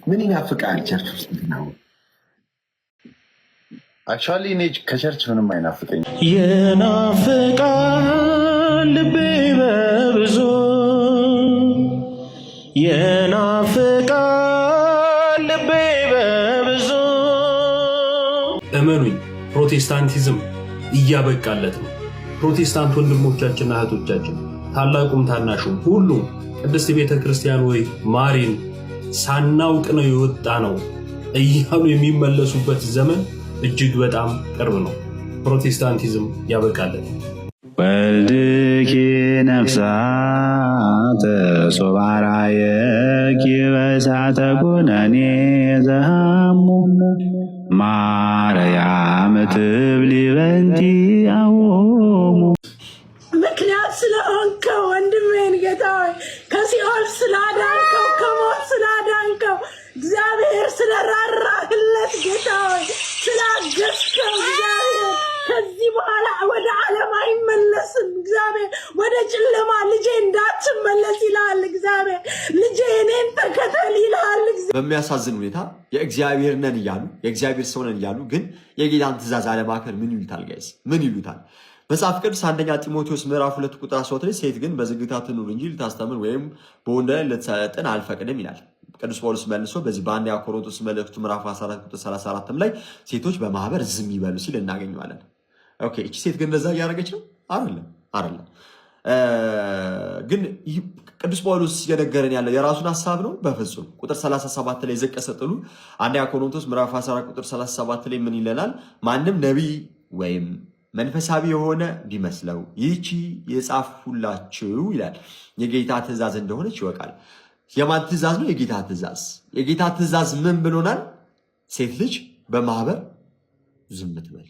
ምን ይናፍቃል ቸርች ውስጥ ነው? አክቹዋሊ እኔ ከቸርች ምንም አይናፍቀኝ። የናፍቃል ልቤ በብዙ የናፍቃል ልቤ በብዙ። እመኑኝ ፕሮቴስታንቲዝም እያበቃለት ነው። ፕሮቴስታንት ወንድሞቻችንና እህቶቻችን ታላቁም ታናሹም ሁሉም ቅድስት ቤተ ክርስቲያን ወይ ማሪን ሳናውቅ ነው የወጣ ነው እያሉ የሚመለሱበት ዘመን እጅግ በጣም ቅርብ ነው። ፕሮቴስታንቲዝም ያበቃለት። ወልድኪ ነፍሳተ ሶባራየኪ በሳተ ኩነኔ ዘሃሙ ማርያም ትብሊ በንቲ አዎሙ። ምክንያት ስለሆንከው ወንድሜን ጌታ ሆይ ከሲኦል ስላዳንከው ከሞት ስላዳንከው እግዚአብሔር ስለራራህለት ጌታ ሆይ ስላገዝከው እግዚአብሔር ከዚህ በኋላ ወደ ዓለም አይመለስም። እግዚአብሔር ወደ ጨለማ ልጄ እንዳትመለስ ይላል። እግዚአብሔር ልጄ እኔን ተከተል ይላል። በሚያሳዝን ሁኔታ የእግዚአብሔር ነን እያሉ የእግዚአብሔር ሰው ነን እያሉ ግን የጌታን ትእዛዝ አለማክበር ምን ይሉታል? ጋይስ ምን ይሉታል? መጽሐፍ ቅዱስ አንደኛ ጢሞቴዎስ ምዕራፍ 2 ቁጥር 13 ላይ ሴት ግን በዝግታ ትኑር እንጂ ልታስተምር ወይም በወንድ ላይ ልትሰለጥን አልፈቅድም ይላል። ቅዱስ ጳውሎስ መልሶ በዚህ በአንደኛ ቆሮንቶስ መልእክቱ ምዕራፍ 14 ቁጥር 34 ላይ ሴቶች በማህበር ዝም ይበሉ ሲል እናገኘዋለን። ኦኬ እቺ ሴት ግን እንደዛ እያደረገች ነው አይደለም። ግን ቅዱስ ጳውሎስ እየነገረን ያለው የራሱን ሐሳብ ነው? በፍጹም። ቁጥር 37 ላይ ዝቅ ስትሉ አንደኛ ቆሮንቶስ ምዕራፍ 14 ቁጥር 37 ላይ ምን ይለናል? ማንም ነቢይ ወይም መንፈሳዊ የሆነ ቢመስለው ይህቺ የጻፍሁላችሁ ይላል የጌታ ትእዛዝ እንደሆነች ይወቃል። የማን ትእዛዝ ነው? የጌታ ትእዛዝ። የጌታ ትእዛዝ ምን ብሎናል? ሴት ልጅ በማህበር ዝም ትበል።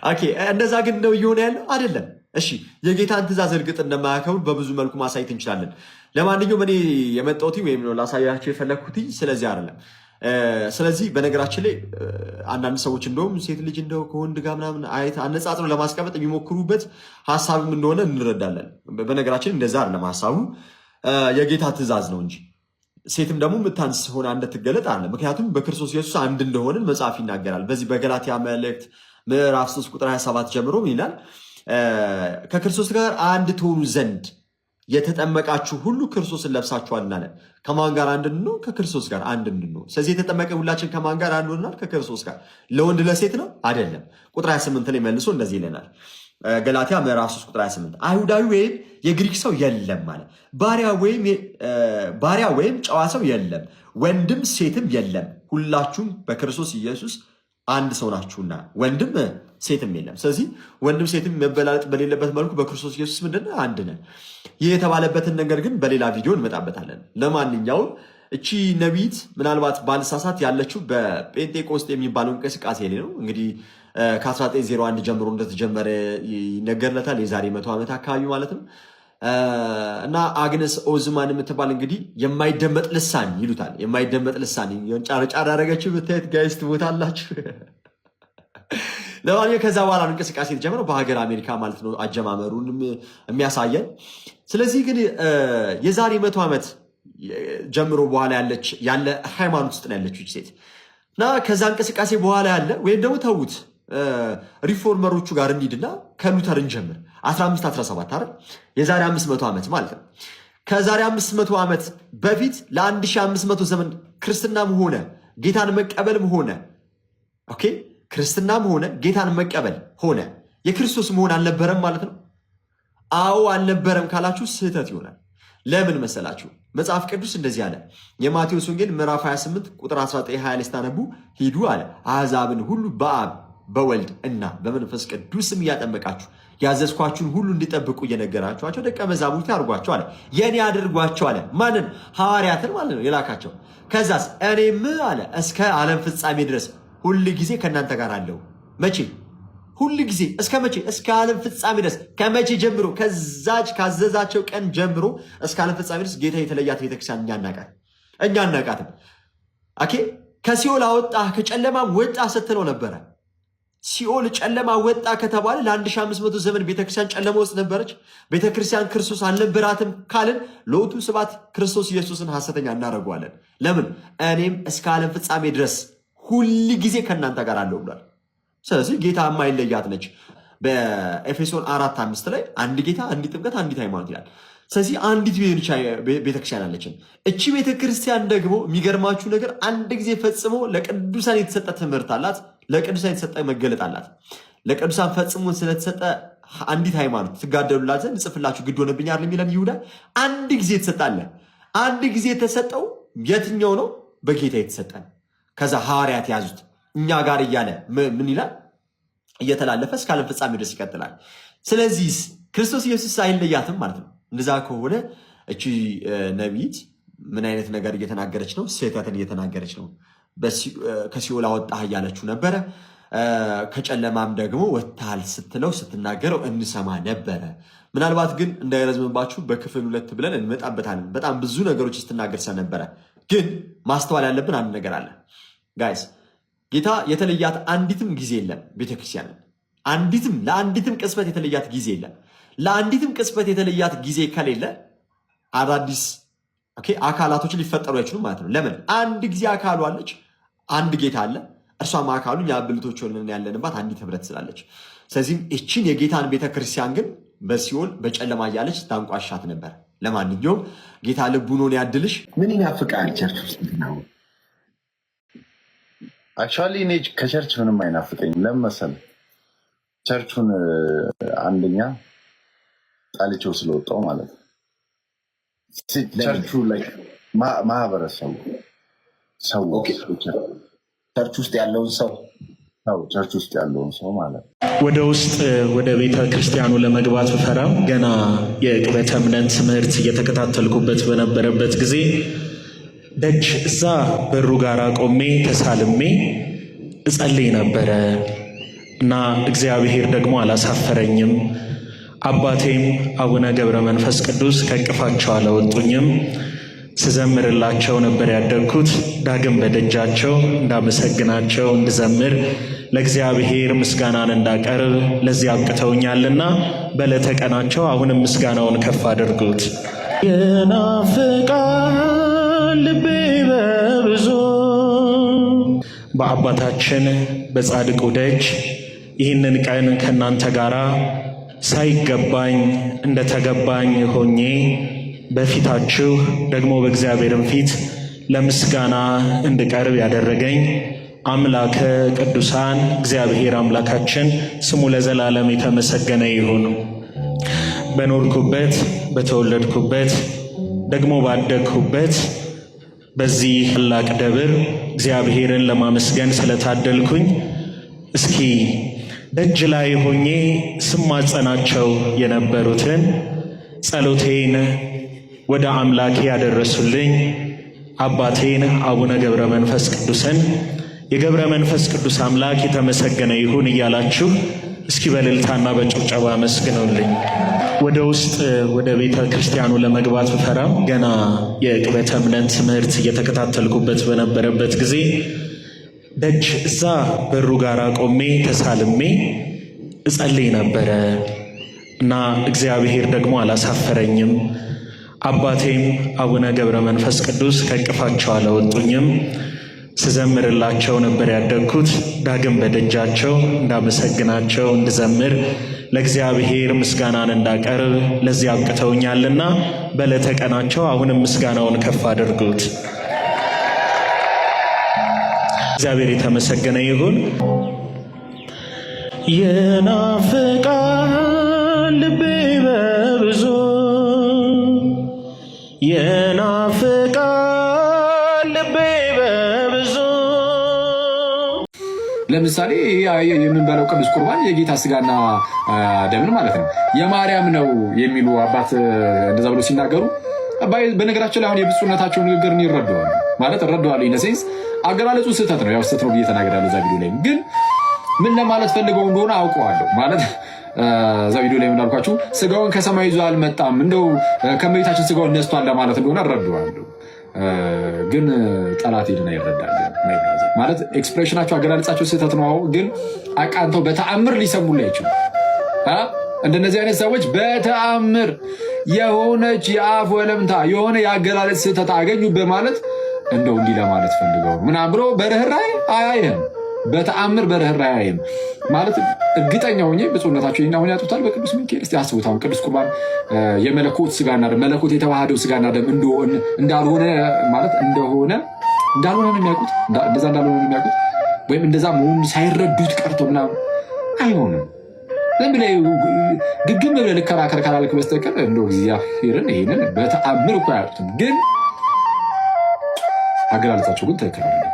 ኦኬ እንደዛ ግን ነው እየሆነ ያለው አይደለም። እሺ የጌታን ትእዛዝ እርግጥ እንደማያከብሩ በብዙ መልኩ ማሳየት እንችላለን። ለማንኛውም እኔ የመጣሁት ወይም ነው ላሳያቸው የፈለግኩት ስለዚህ አይደለም። ስለዚህ በነገራችን ላይ አንዳንድ ሰዎች እንደውም ሴት ልጅ እንደው ከወንድ ጋር ምናምን አይነት አነጻጽረው ለማስቀመጥ የሚሞክሩበት ሀሳብም እንደሆነ እንረዳለን። በነገራችን እንደዛ አይደለም ሀሳቡ፣ የጌታ ትእዛዝ ነው እንጂ ሴትም ደግሞ የምታንስ ሆና እንድትገለጥ አለ። ምክንያቱም በክርስቶስ ኢየሱስ አንድ እንደሆንን መጽሐፍ ይናገራል። በዚህ በገላትያ መልእክት ምዕራፍ 3 ቁጥር 27 ጀምሮ ምን ይላል? ከክርስቶስ ጋር አንድ ትሆኑ ዘንድ የተጠመቃችሁ ሁሉ ክርስቶስን ለብሳችኋል እናለን። ከማን ጋር አንድ እንሆ? ከክርስቶስ ጋር አንድ እንሆ። ስለዚህ የተጠመቀ ሁላችን ከማን ጋር አንድ ሆናል? ከክርስቶስ ጋር። ለወንድ ለሴት ነው አይደለም። ቁጥር 28 ላይ መልሶ እንደዚህ ይለናል። ገላትያ ምዕራፍ 3 ቁጥር 28 አይሁዳዊ ወይም የግሪክ ሰው የለም ማለት፣ ባሪያ ወይም ጨዋ ሰው የለም፣ ወንድም ሴትም የለም፣ ሁላችሁም በክርስቶስ ኢየሱስ አንድ ሰው ናችሁና ወንድም ሴትም የለም። ስለዚህ ወንድም ሴትም መበላለጥ በሌለበት መልኩ በክርስቶስ ኢየሱስ ምንድነው? አንድ ነን። ይህ የተባለበትን ነገር ግን በሌላ ቪዲዮ እንመጣበታለን። ለማንኛውም እቺ ነቢይት ምናልባት ባልሳሳት ያለችው በጴንጤቆስጤ የሚባለው እንቅስቃሴ ላይ ነው። እንግዲህ ከ1901 ጀምሮ እንደተጀመረ ይነገርለታል። የዛሬ 100 ዓመት አካባቢ ማለት ነው። እና አግነስ ኦዝማን የምትባል እንግዲህ የማይደመጥ ልሳን ይሉታል። የማይደመጥ ልሳን ጫር ያደረገችው ብታየት ጋይስ ትቦታላችሁ። ለማንኛውም ከዛ በኋላ እንቅስቃሴ የተጀመረው በሀገር አሜሪካ ማለት ነው፣ አጀማመሩንም የሚያሳየን። ስለዚህ ግን የዛሬ 100 ዓመት ጀምሮ በኋላ ያለ ሃይማኖት ውስጥ ነው ያለችው ሴት እና ከዛ እንቅስቃሴ በኋላ ያለ ወይም ደግሞ ተዉት ሪፎርመሮቹ ጋር እንሂድና ከሉተር እንጀምር። 1517 አይደል? የዛሬ 500 ዓመት ማለት ነው። ከዛሬ 500 ዓመት በፊት ለ1500 ዘመን ክርስትናም ሆነ ጌታን መቀበልም ሆነ ኦኬ ክርስትናም ሆነ ጌታን መቀበል ሆነ የክርስቶስ መሆን አልነበረም ማለት ነው። አዎ አልነበረም ካላችሁ ስህተት ይሆናል። ለምን መሰላችሁ? መጽሐፍ ቅዱስ እንደዚህ አለ። የማቴዎስ ወንጌል ምዕራፍ 28 ቁጥር 19-20 ላይ ስታነቡ ሂዱ አለ አሕዛብን ሁሉ በአብ በወልድ እና በመንፈስ ቅዱስም እያጠመቃችሁ ያዘዝኳችሁን ሁሉ እንዲጠብቁ እየነገራችኋቸው ደቀ መዛሙርቴ አድርጓቸው አለ። የኔ አድርጓቸው አለ። ማንን? ሐዋርያትን ማለት ነው የላካቸው። ከዛስ እኔም አለ እስከ ዓለም ፍጻሜ ድረስ ሁል ጊዜ ከእናንተ ጋር አለው። መቼ? ሁል ጊዜ። እስከ መቼ? እስከ ዓለም ፍጻሜ ድረስ። ከመቼ ጀምሮ? ከዛች ካዘዛቸው ቀን ጀምሮ እስከ ዓለም ፍጻሜ ድረስ ጌታ የተለያት ቤተክርስቲያን እኛ አናቃትም። ኦኬ ከሲኦል አወጣህ ከጨለማም ወጣ ስትለው ነበረ። ሲኦል ጨለማ ወጣ ከተባለ ለ1500 ዘመን ቤተክርስቲያን ጨለማ ውስጥ ነበረች። ቤተክርስቲያን ክርስቶስ አልነበራትም ካልን ሎቱ ስብሐት ክርስቶስ ኢየሱስን ሐሰተኛ እናደርገዋለን። ለምን? እኔም እስከ ዓለም ፍጻሜ ድረስ ሁል ጊዜ ከእናንተ ጋር አለው ብሏል። ስለዚህ ጌታ የማይለያት ነች። በኤፌሶን 4:5 ላይ አንድ ጌታ፣ አንዲት ጥምቀት፣ አንዲት ሃይማኖት ይላል። ስለዚህ አንዲት ቤተክርስቲያን አለችን። እቺ ቤተክርስቲያን ደግሞ የሚገርማችሁ ነገር አንድ ጊዜ ፈጽሞ ለቅዱሳን የተሰጠ ትምህርት አላት። ለቅዱሳን የተሰጠ መገለጥ አላት። ለቅዱሳን ፈጽሞ ስለተሰጠ አንዲት ሃይማኖት ትጋደሉላት ዘንድ ጽፍላችሁ ግድ ሆነብኝ አይደል የሚለን ይሁዳ። አንድ ጊዜ የተሰጣለ። አንድ ጊዜ የተሰጠው የትኛው ነው? በጌታ የተሰጠን። ከዛ ሐዋርያት ያዙት እኛ ጋር እያለ ምን ይላል? እየተላለፈ እስከ ዓለም ፍጻሜ ድረስ ይቀጥላል። ስለዚህ ክርስቶስ ኢየሱስ አይለያትም ማለት ነው። እንደዛ ከሆነ እቺ ነቢይት ምን አይነት ነገር እየተናገረች ነው? ስህተትን እየተናገረች ነው። ከሲኦል አወጣህ እያለችው ነበረ። ከጨለማም ደግሞ ወጥተሃል ስትለው ስትናገረው እንሰማ ነበረ። ምናልባት ግን እንዳይረዝምባችሁ በክፍል 2 ብለን እንመጣበታለን። በጣም ብዙ ነገሮች ስትናገር ስለነበረ ግን ማስተዋል ያለብን አንድ ነገር አለ ጋይስ። ጌታ የተለያት አንዲትም ጊዜ የለም። ቤተክርስቲያንን ለአንዲትም ቅጽበት የተለያት ጊዜ የለም። ለአንዲትም ቅጽበት የተለያት ጊዜ ከሌለ አዳዲስ አካላቶች ሊፈጠሩ አይችሉም ማለት ነው። ለምን? አንድ ጊዜ አካሉ አለች፣ አንድ ጌታ አለ። እርሷም አካሉ እኛ ብልቶች ሆነን ያለንባት አንዲት ህብረት ስላለች፣ ስለዚህም እችን የጌታን ቤተክርስቲያን ግን በሲኦል በጨለማ እያለች ታንቋሻት ነበር። ለማንኛውም ጌታ ልቡን ያድልሽ። ምን ይናፍቃል ቸርች ውስጥ ነው? አክቹዋሊ እኔ ከቸርች ምንም አይናፍቀኝም። ለምን መሰለህ? ቸርቹን አንደኛ ጣልቼው ስለወጣው ማለት ነው። ቸርቹ ላይ ማህበረሰቡ ሰው ቸርች ውስጥ ያለውን ሰው ቸርች ውስጥ ያለውን ሰው ማለት ነው። ወደ ውስጥ ወደ ቤተ ክርስቲያኑ ለመግባት ብፈራም ገና የዕቅበተ እምነት ትምህርት እየተከታተልኩበት በነበረበት ጊዜ ደጅ እዛ በሩ ጋር ቆሜ ተሳልሜ እጸልይ ነበረ እና እግዚአብሔር ደግሞ አላሳፈረኝም። አባቴም አቡነ ገብረ መንፈስ ቅዱስ ከእቅፋቸው አላወጡኝም። ስዘምርላቸው ነበር ያደግኩት። ዳግም በደጃቸው እንዳመሰግናቸው እንድዘምር ለእግዚአብሔር ምስጋናን እንዳቀርብ ለዚህ አብቅተውኛልና በዕለተ ቀናቸው አሁንም ምስጋናውን ከፍ አድርጉት። የናፍቃል ልቤ በብዙ በአባታችን በጻድቁ ደጅ ይህንን ቀን ከእናንተ ጋር ሳይገባኝ እንደተገባኝ ሆኜ በፊታችሁ ደግሞ በእግዚአብሔርም ፊት ለምስጋና እንድቀርብ ያደረገኝ አምላከ ቅዱሳን እግዚአብሔር አምላካችን ስሙ ለዘላለም የተመሰገነ ይሁን። በኖርኩበት በተወለድኩበት ደግሞ ባደግኩበት በዚህ ታላቅ ደብር እግዚአብሔርን ለማመስገን ስለታደልኩኝ እስኪ ደጅ ላይ ሆኜ ስማጸናቸው የነበሩትን ጸሎቴን ወደ አምላኬ ያደረሱልኝ አባቴን አቡነ ገብረ መንፈስ ቅዱስን የገብረ መንፈስ ቅዱስ አምላክ የተመሰገነ ይሁን እያላችሁ እስኪ በእልልታና በጭብጨባ አመስግኑልኝ። ወደ ውስጥ ወደ ቤተ ክርስቲያኑ ለመግባት ብፈራም ገና የዕቅበተ እምነት ትምህርት እየተከታተልኩበት በነበረበት ጊዜ ደጅ እዛ በሩ ጋር ቆሜ ተሳልሜ እጸልይ ነበረ እና እግዚአብሔር ደግሞ አላሳፈረኝም። አባቴም አቡነ ገብረ መንፈስ ቅዱስ ከእቅፋቸው አላወጡኝም። ስዘምርላቸው ነበር ያደግኩት። ዳግም በደጃቸው እንዳመሰግናቸው እንድዘምር ለእግዚአብሔር ምስጋናን እንዳቀርብ ለዚህ አብቅተውኛልና በዕለተ ቀናቸው አሁንም ምስጋናውን ከፍ አድርጉት። እግዚአብሔር የተመሰገነ ይሁን። የናፍቃል ልቤ በብዙ የናፍቃል ልቤ በብዙ። ለምሳሌ የምንበላው ቅዱስ ቁርባን የጌታ ስጋና ደምን ማለት ነው። የማርያም ነው የሚሉ አባት እንደዛ ብሎ ሲናገሩ በነገራችን ላይ አሁን የብፁዕነታቸው ንግግር ይረዳዋል ማለት እረዳዋለሁ። ኢነሴንስ አገላለጹ ስህተት ነው፣ ያው ስህተት ነው ብዬ ተናግሬያለሁ። እዛ ቪዲዮ ላይ ግን ምን ለማለት ፈልገው እንደሆነ አውቀዋለሁ ማለት እዛ ቪዲዮ ላይ እንዳልኳችሁ ስጋውን ከሰማይ ይዞ አልመጣም እንደው ከመሬታችን ስጋውን ነስቷል ለማለት እንደሆነ እረዳዋለሁ። ግን ጠላት ሄድና ይረዳል ማለት ኤክስፕሬሽናቸው አገላለጻቸው ስህተት ነው። ግን አቃንተው በተአምር ሊሰሙላ ይችላል። እንደነዚህ አይነት ሰዎች በተአምር የሆነች የአፍ ወለምታ የሆነ የአገላለጽ ስህተት አገኙ በማለት እንደው እንዲህ ለማለት ፈልገው ምናምን ብሎ በርህራሄ አያይህም። በተአምር በርህራሄ አያይህም ማለት እርግጠኛ ሆኜ ብፁዕነታቸው ይህን አሁን ያጡታል በቅዱስ ሚካኤል። እስቲ አስቡት አሁን ቅዱስ ቁርባን የመለኮት ስጋና ደም መለኮት የተዋሃደው ስጋና ደም እንዳልሆነ ማለት እንዳልሆነ ነው የሚያውቁት፣ እንደዛ እንዳልሆነ ነው የሚያውቁት። ወይም እንደዛ መሆኑን ሳይረዱት ቀርቶ ምናምን አይሆንም። ዝም ብለህ ግግም ብለህ ልከራከር ካላልክ በስተቀር እንደው እግዚአብሔርን ይሄንን በተአምር እኮ አያጡትም። ግን አገላለጻቸው ግን ትክክል አይደለም።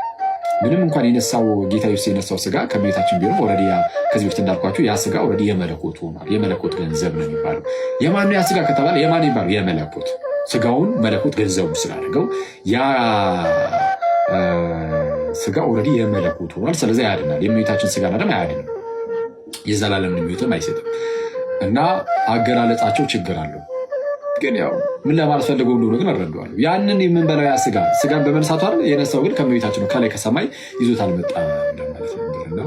ምንም እንኳን የነሳው ጌታ ኢየሱስ የነሳው ስጋ ከእመቤታችን ቢሆንም ኦልሬዲ ከዚህ በፊት እንዳልኳቸው ያ ስጋ ኦልሬዲ የመለኮት ሆኗል። የመለኮት ገንዘብ ነው የሚባለው። የማን ነው ያ ስጋ ከተባለ የማን ይባሉ? የመለኮት ስጋውን መለኮት ገንዘቡ ስላደረገው ያ ስጋ ኦልሬዲ የመለኮት ሆኗል። ስለዚህ ያድናል። የእመቤታችን ስጋና ደም አያድንም፣ የዘላለም ሕይወትም አይሰጥም። እና አገላለጻቸው ችግር አለው። ግን ያው ምን ለማለት ፈልገው እንደሆነ ግን እረዳዋለሁ። ያንን የምንበላው ያ ስጋን በመንሳቱ አይደል የነሳው፣ ግን ከእመቤታችን ነው፣ ከላይ ከሰማይ ይዞት አልመጣም ለማለት ነበርና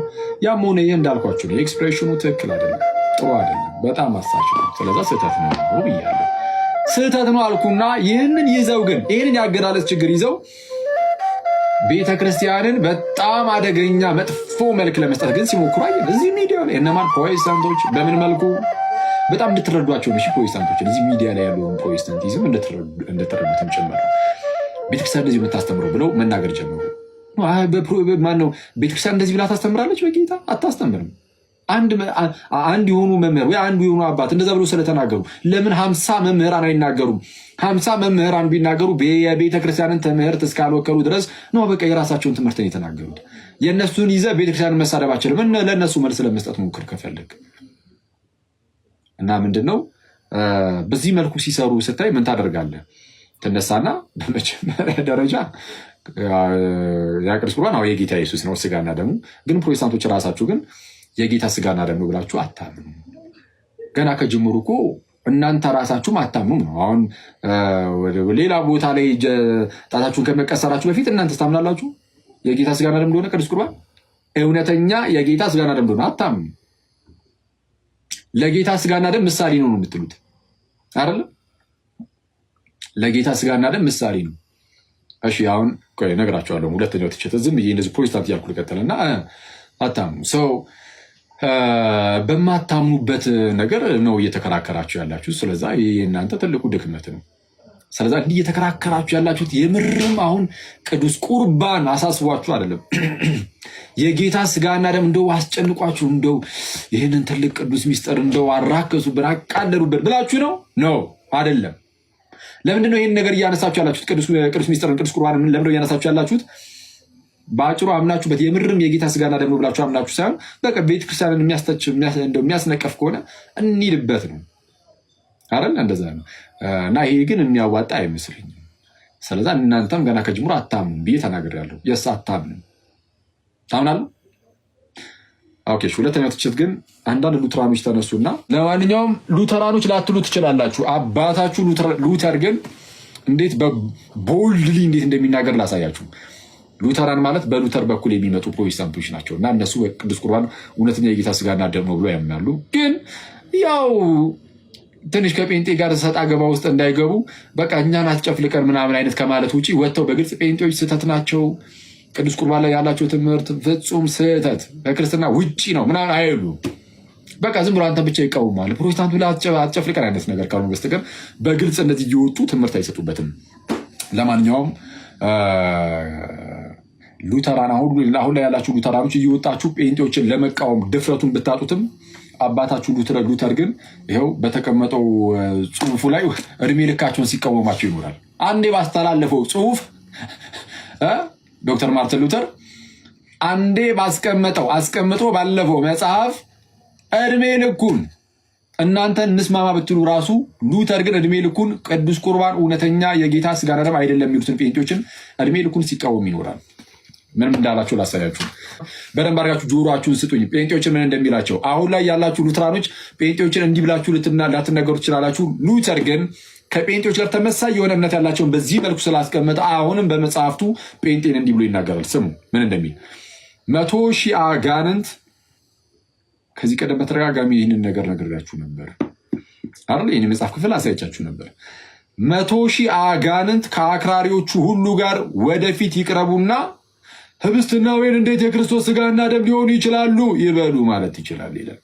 ያም ሆነ ይህ እንዳልኳቸው ነው። ኤክስፕሬሽኑ ትክክል አይደለም፣ ጥሩ አይደለም፣ በጣም አሳች ነው። ስለዛ ስህተት ነው ብያለሁ። ስህተት ነው አልኩና ይህንን ይዘው ግን ይህንን ያገላለጽ ችግር ይዘው ቤተክርስቲያንን በጣም አደገኛ መጥፎ መልክ ለመስጠት ግን ሲሞክሩ አየን። እዚህ ሚዲያ ላይ እነማን ፕሮቴስታንቶች በምን መልኩ በጣም እንድትረዷቸው ነው። ፕሮቴስታንቶችን እዚህ ሚዲያ ላይ ያለውን ፕሮቴስታንቲዝም እንደተረዱትም ጭምር ቤተክርስቲያን እንደዚህ የምታስተምረው ብለው መናገር ጀመሩ። ማነው ቤተክርስቲያን እንደዚህ ብላ ታስተምራለች? በጌታ አታስተምርም። አንድ የሆኑ መምህር ወይ አንዱ የሆኑ አባት እንደዛ ብሎ ስለተናገሩ ለምን 50 መምህራን አይናገሩም? 50 መምህራን ቢናገሩ የቤተክርስቲያንን ትምህርት እስካልወከሉ ድረስ ነው በቃ የራሳቸውን ትምህርት ነው የተናገሩት። የእነሱን ይዘህ ቤተክርስቲያንን መሳደብ አችልም። ለእነሱ መልስ ለመስጠት ሞክር ከፈለግ እና ምንድነው በዚህ መልኩ ሲሰሩ ስታይ ምን ታደርጋለህ? ትነሳና በመጀመሪያ ደረጃ ያ ቅዱስ ቁርባን የጌታ ኢየሱስ ነው ስጋና ደሙ። ግን ፕሮቴስታንቶች ራሳችሁ ግን የጌታ ስጋና ደም ብላችሁ አታምኑ። ገና ከጅምሩ እኮ እናንተ ራሳችሁም አታምኑም ነው። አሁን ሌላ ቦታ ላይ ጣታችሁን ከመቀሰራችሁ በፊት እናንተ ታምናላችሁ የጌታ ስጋና ደም እንደሆነ? ቅዱስ ቁርባን እውነተኛ የጌታ ስጋና ደም እንደሆነ አታምኑ። ለጌታ ስጋና ደም ምሳሌ ነው የምትሉት አይደለም? ለጌታ ስጋና ደም ምሳሌ ነው። እሺ አሁን እነግራችኋለሁ። ሁለተኛው ትችት ዝም ብዬ እንደዚህ ፕሮቴስታንት እያልኩ ልቀጥልና አታምኑ ሰው በማታምኑበት ነገር ነው እየተከራከራችሁ ያላችሁ። ስለዛ የእናንተ ትልቁ ድክመት ነው። ስለዛ እንዲህ እየተከራከራችሁ ያላችሁት የምርም አሁን ቅዱስ ቁርባን አሳስቧችሁ አይደለም። የጌታ ስጋና ደም እንደው አስጨንቋችሁ እንደው ይህንን ትልቅ ቅዱስ ሚስጥር እንደው አራከሱብን አቃለሉብን ብላችሁ ነው አይደለም። ለምንድነው ይህን ነገር እያነሳችሁ ያላችሁት? ቅዱስ ሚስጥርን ቅዱስ ቁርባን ለምንድነው እያነሳችሁ ያላችሁት? በአጭሩ አምናችሁበት የምርም የጌታ ስጋና ደም ብላችሁ አምናችሁ ሳይሆን በቃ ቤተክርስቲያንን የሚያስነቀፍ ከሆነ እንሂድበት ነው አይደል? እንደዛ ነው። እና ይሄ ግን የሚያዋጣ አይመስለኝም። ስለዛ እናንተም ገና ከጅምሩ አታምኑም ብዬ ተናግሬያለሁ። የስ አታምንም። ታምናለህ? ኦኬ። ሁለተኛው ትችት ግን አንዳንድ ሉተራኖች ተነሱና፣ ለማንኛውም ሉተራኖች ላትሉ ትችላላችሁ። አባታችሁ ሉተር ግን እንዴት በቦልድሊ እንዴት እንደሚናገር ላሳያችሁ። ሉተራን ማለት በሉተር በኩል የሚመጡ ፕሮቴስታንቶች ናቸው እና እነሱ ቅዱስ ቁርባን እውነተኛ የጌታ ስጋና ደም ነው ብሎ ያምናሉ። ግን ያው ትንሽ ከጴንጤ ጋር ሰጣ ገባ ውስጥ እንዳይገቡ በቃ እኛን አትጨፍልቀን ምናምን አይነት ከማለት ውጭ ወጥተው በግልጽ ጴንጤዎች ስህተት ናቸው፣ ቅዱስ ቁርባን ላይ ያላቸው ትምህርት ፍጹም ስህተት ከክርስትና ውጭ ነው ምናምን አይሉ። በቃ ዝም ብሎ አንተ ብቻ ይቃወማል። ፕሮቴስታንቱ ላይ አትጨፍልቀን አይነት ነገር ካልሆነ በስተቀር በግልጽ እንደዚህ እየወጡ ትምህርት አይሰጡበትም። ለማንኛውም ሉተራን አሁን ላይ ያላችሁ ሉተራኖች እየወጣችሁ ጴንጤዎችን ለመቃወም ድፍረቱን ብታጡትም አባታችሁ ሉተር ግን ይኸው በተቀመጠው ጽሁፉ ላይ እድሜ ልካቸውን ሲቃወማቸው ይኖራል። አንዴ ባስተላለፈው ጽሁፍ ዶክተር ማርቲን ሉተር አንዴ አስቀምጦ ባለፈው መጽሐፍ እድሜ ልኩን እናንተ እንስማማ ብትሉ ራሱ ሉተር ግን እድሜ ልኩን ቅዱስ ቁርባን እውነተኛ የጌታ ስጋና ደም አይደለም የሚሉትን ጴንጤዎችን እድሜ ልኩን ሲቃወም ይኖራል። ምንም እንዳላችሁ ላሳያችሁ። በደንብ አድርጋችሁ ጆሮአችሁን ስጡኝ። ጴንጤዎችን ምን እንደሚላቸው አሁን ላይ ያላችሁ ሉተራኖች ጴንጤዎችን እንዲህ ብላችሁ ላትነገሩ ትችላላችሁ። ሉተር ግን ከጴንጤዎች ጋር ተመሳይ የሆነ እምነት ያላቸውን በዚህ መልኩ ስላስቀመጠ አሁንም በመጽሐፍቱ ጴንጤን እንዲህ ብሎ ይናገራል። ስሙ ምን እንደሚል 100,000 አጋንንት። ከዚህ ቀደም በተደጋጋሚ ይህንን ነገር ነግሬያችሁ ነበር አይደል? ይህን መጽሐፍ ክፍል አሳይቻችሁ ነበር። 100,000 አጋንንት ከአክራሪዎቹ ሁሉ ጋር ወደፊት ይቅረቡና ህብስትና ወይን እንዴት የክርስቶስ ስጋና ደም ሊሆኑ ይችላሉ ይበሉ ማለት ይችላል ይላል።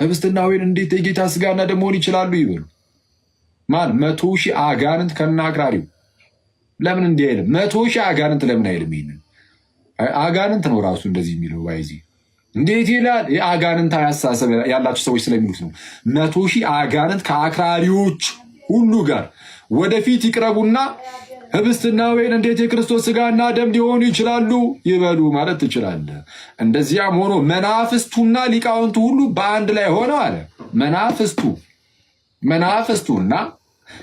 ህብስትና ወይን እንዴት የጌታ ስጋና ደም ሊሆኑ ይችላሉ ይበሉ ማን 100,000 አጋንንት ከናክራሪው። ለምን እንዲህ አይልም? 100,000 አጋንንት ለምን አይልም? ይሄንን አጋንንት ነው ራሱ እንደዚህ የሚለው ባይዚ እንዴት ይላል? የአጋንንት አስተሳሰብ ያላቸው ሰዎች ስለሚሉት ነው። 100,000 አጋንንት ከአክራሪዎች ሁሉ ጋር ወደፊት ይቅረቡና ህብስትና ወይን እንዴት የክርስቶስ ስጋና ደም ሊሆኑ ይችላሉ ይበሉ ማለት ትችላለህ። እንደዚያም ሆኖ መናፍስቱና ሊቃውንቱ ሁሉ በአንድ ላይ ሆነው አለ። መናፍስቱና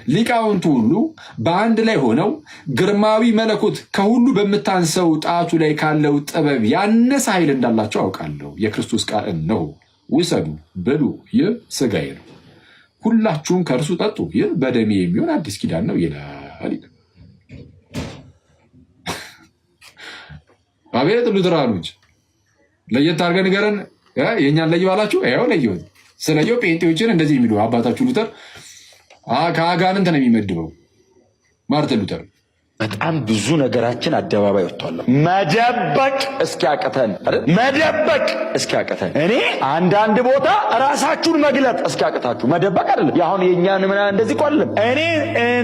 ሊቃውንቱ ሁሉ በአንድ ላይ ሆነው ግርማዊ መለኮት ከሁሉ በምታንሰው ጣቱ ላይ ካለው ጥበብ ያነሰ ኃይል እንዳላቸው አውቃለሁ። የክርስቶስ ቃል ነው፣ ውሰዱ ብሉ፣ ይህ ስጋዬ ነው፣ ሁላችሁም ከእርሱ ጠጡ፣ ይህ በደሜ የሚሆን አዲስ ኪዳን ነው ይላል። አቤት ሉተራኖች ለየት አድርገህ ንገረን። የእኛን ለዩ አላችሁ። ያው ለየሁት ስለየው ጴንጤዎችን እንደዚህ የሚሉ አባታችሁ ሉተር ከአጋንንት ነው የሚመድበው። ማርቲን ሉተር በጣም ብዙ ነገራችን አደባባይ ወጥቷል። መደበቅ እስኪያቀተን እኔ አንዳንድ ቦታ ራሳችሁን መግለጥ እስኪያቀታችሁ መደበቅ አይደለም። ያሁን የኛን ምን እንደዚህ ቆልም እኔ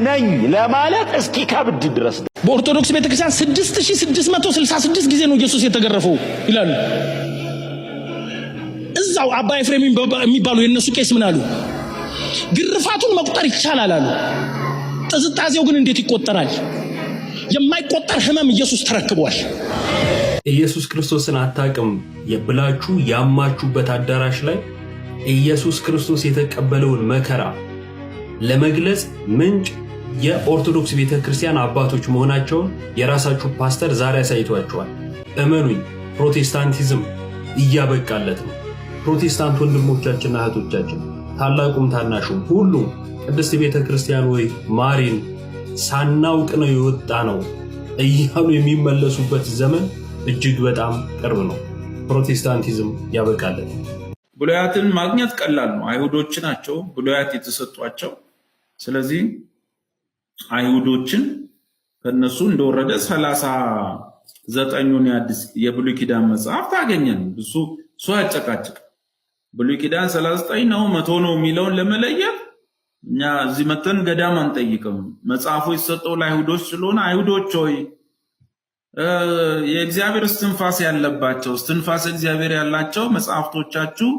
ነኝ ለማለት እስኪከብድ ድረስ በኦርቶዶክስ ቤተክርስቲያን 6666 ጊዜ ነው ኢየሱስ የተገረፈው ይላሉ። እዛው አባ ኤፍሬም የሚባሉ የነሱ ቄስ ምን አሉ? ግርፋቱን መቁጠር ይቻላል አሉ። ጥዝጣዜው ግን እንዴት ይቆጠራል? የማይቆጠር ህመም ኢየሱስ ተረክቧል። ኢየሱስ ክርስቶስን አታውቅም የብላችሁ ያማችሁበት አዳራሽ ላይ ኢየሱስ ክርስቶስ የተቀበለውን መከራ ለመግለጽ ምንጭ የኦርቶዶክስ ቤተክርስቲያን አባቶች መሆናቸውን የራሳችሁ ፓስተር ዛሬ አሳይቷቸዋል። እመኑኝ፣ ፕሮቴስታንቲዝም እያበቃለት ነው። ፕሮቴስታንት ወንድሞቻችንና እህቶቻችን ታላቁም ታናሹም ሁሉም ቅድስት ቤተክርስቲያን ወይ ማሪን ሳናውቅ ነው የወጣ ነው እያሉ የሚመለሱበት ዘመን እጅግ በጣም ቅርብ ነው። ፕሮቴስታንቲዝም ያበቃለት። ብሉያትን ማግኘት ቀላል ነው። አይሁዶች ናቸው ብሉያት የተሰጧቸው። ስለዚህ አይሁዶችን ከነሱ እንደወረደ 39ን የብሉይ ኪዳን መጽሐፍ ታገኘን። እሱ ያጨቃጭቅ ብሉይ ኪዳን 39 ነው 100 ነው የሚለውን ለመለየት እኛ እዚህ መተን ገዳም አንጠይቅም። መጽሐፉ የተሰጠው ለአይሁዶች ስለሆነ አይሁዶች ሆይ የእግዚአብሔር እስትንፋስ ያለባቸው እስትንፋስ እግዚአብሔር ያላቸው መጽሐፍቶቻችሁ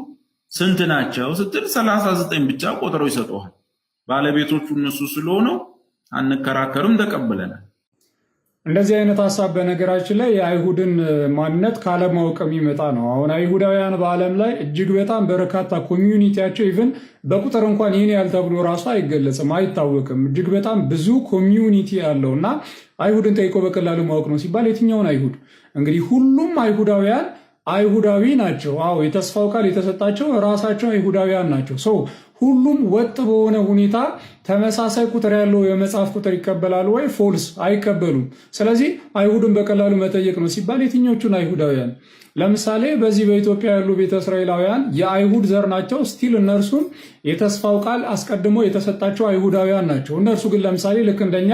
ስንት ናቸው ስትል 39 ብቻ ቆጥረው ይሰጡሃል። ባለቤቶቹ እነሱ ስለሆኑ አንከራከርም፣ ተቀበለናል። እንደዚህ አይነት ሐሳብ በነገራችን ላይ የአይሁድን ማንነት ካለማወቅ የሚመጣ ነው። አሁን አይሁዳውያን በዓለም ላይ እጅግ በጣም በርካታ ኮሚዩኒቲያቸው ኢቭን በቁጥር እንኳን ይህን ያህል ተብሎ ራሱ አይገለጽም፣ አይታወቅም። እጅግ በጣም ብዙ ኮሚዩኒቲ ያለው እና አይሁድን ጠይቆ በቀላሉ ማወቅ ነው ሲባል የትኛውን አይሁድ? እንግዲህ ሁሉም አይሁዳውያን አይሁዳዊ ናቸው። አዎ የተስፋው ቃል የተሰጣቸው ራሳቸው አይሁዳውያን ናቸው። ሰው ሁሉም ወጥ በሆነ ሁኔታ ተመሳሳይ ቁጥር ያለው የመጽሐፍ ቁጥር ይቀበላሉ ወይ? ፎልስ አይቀበሉም። ስለዚህ አይሁድን በቀላሉ መጠየቅ ነው ሲባል የትኞቹን አይሁዳውያን? ለምሳሌ በዚህ በኢትዮጵያ ያሉ ቤተ እስራኤላውያን የአይሁድ ዘር ናቸው። ስቲል እነርሱም የተስፋው ቃል አስቀድሞ የተሰጣቸው አይሁዳውያን ናቸው። እነርሱ ግን ለምሳሌ ልክ እንደኛ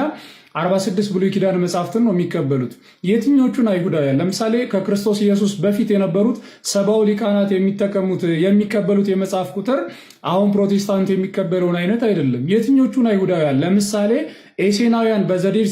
46 ብሉይ ኪዳን መጽሐፍትን ነው የሚቀበሉት። የትኞቹን አይሁዳውያን? ለምሳሌ ከክርስቶስ ኢየሱስ በፊት የነበሩት 70 ሊቃናት የሚቀበሉት የመጽሐፍ ቁጥር አሁን ፕሮቴስታንት የሚቀበለውን አይነት አይደለም። የትኞቹን አይሁዳውያን? ለምሳሌ ኤሴናውያን በዘዴር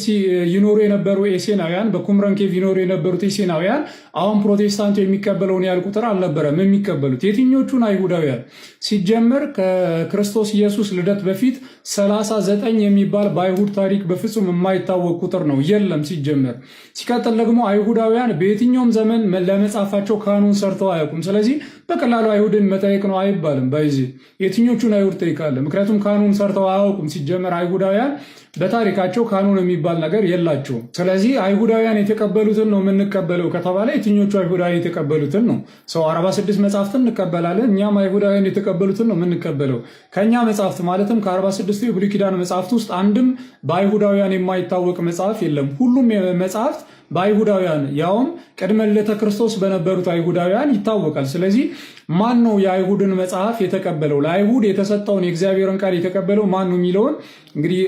ይኖሩ የነበሩ ኤሴናውያን፣ በኩምረን ኬቭ ይኖሩ የነበሩት ኤሴናውያን አሁን ፕሮቴስታንቱ የሚቀበለውን ያህል ቁጥር አልነበረም የሚቀበሉት። የትኞቹን አይሁዳውያን? ሲጀመር ከክርስቶስ ኢየሱስ ልደት በፊት 39 የሚባል በአይሁድ ታሪክ በፍጹም የማይታወቅ ቁጥር ነው፣ የለም ሲጀመር። ሲቀጥል ደግሞ አይሁዳውያን በየትኛውም ዘመን ለመጻፋቸው ካኑን ሰርተው አያውቁም። ስለዚህ በቀላሉ አይሁድን መጠየቅ ነው አይባልም። በዚህ የትኞቹን አይሁድ ጠይቃለ? ምክንያቱም ካኑን ሰርተው አያውቁም። ሲጀመር አይሁዳውያን በታሪካቸው ካኑን የሚባል ነገር የላቸውም። ስለዚህ አይሁዳውያን የተቀበሉትን ነው የምንቀበለው ከተባለ የትኞቹ አይሁዳውያን የተቀበሉትን ነው? ሰው 46 መጽሐፍትን እንቀበላለን። እኛም አይሁዳውያን የተቀበሉትን ነው የምንቀበለው። ከእኛ መጽሐፍት ማለትም ከ46 የብሉይ ኪዳን መጽሐፍት ውስጥ አንድም በአይሁዳውያን የማይታወቅ መጽሐፍ የለም። ሁሉም መጽሐፍት በአይሁዳውያን ያውም ቅድመ ልደተ ክርስቶስ በነበሩት አይሁዳውያን ይታወቃል። ስለዚህ ማን ነው የአይሁድን መጽሐፍ የተቀበለው? ለአይሁድ የተሰጠውን የእግዚአብሔርን ቃል የተቀበለው ማን ነው የሚለውን እንግዲህ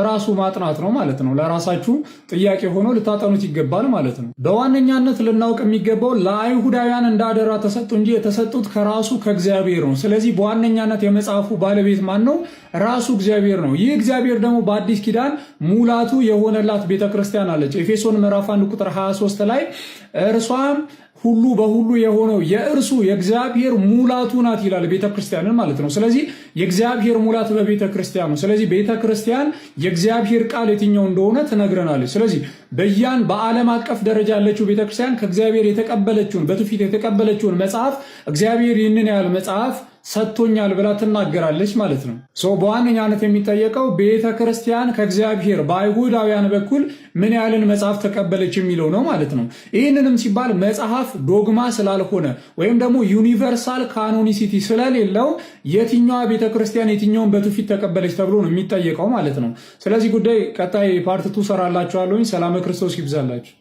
ራሱ ማጥናት ነው ማለት ነው። ለራሳችሁ ጥያቄ ሆኖ ልታጠኑት ይገባል ማለት ነው። በዋነኛነት ልናውቅ የሚገባው ለአይሁዳውያን እንዳደራ ተሰጡ እንጂ የተሰጡት ከራሱ ከእግዚአብሔር ነው። ስለዚህ በዋነኛነት የመጽሐፉ ባለቤት ማን ነው? ራሱ እግዚአብሔር ነው። ይህ እግዚአብሔር ደግሞ በአዲስ ኪዳን ሙላቱ የሆነላት ቤተክርስቲያን አለች። ኤፌሶን ምዕራፍ 1 ቁጥር 23 ላይ እርሷም ሁሉ በሁሉ የሆነው የእርሱ የእግዚአብሔር ሙላቱ ናት ይላል ቤተክርስቲያንን ማለት ነው። ስለዚህ የእግዚአብሔር ሙላት በቤተክርስቲያን ነው። ስለዚህ ቤተክርስቲያን የእግዚአብሔር ቃል የትኛው እንደሆነ ትነግረናለች። ስለዚህ በዓለም አቀፍ ደረጃ ያለችው ቤተክርስቲያን ከእግዚአብሔር የተቀበለችውን በትውፊት የተቀበለችውን መጽሐፍ እግዚአብሔር ይህንን ያህል መጽሐፍ ሰጥቶኛል ብላ ትናገራለች ማለት ነው። በዋነኛነት የሚጠየቀው ቤተ ክርስቲያን ከእግዚአብሔር በአይሁዳውያን በኩል ምን ያህልን መጽሐፍ ተቀበለች የሚለው ነው ማለት ነው። ይህንንም ሲባል መጽሐፍ ዶግማ ስላልሆነ ወይም ደግሞ ዩኒቨርሳል ካኖኒሲቲ ስለሌለው የትኛዋ ቤተ ክርስቲያን የትኛውን በትውፊት ተቀበለች ተብሎ ነው የሚጠየቀው ማለት ነው። ስለዚህ ጉዳይ ቀጣይ ፓርት 2 ሰራላችኋለሁ። ሰላም ክርስቶስ ይብዛላችሁ።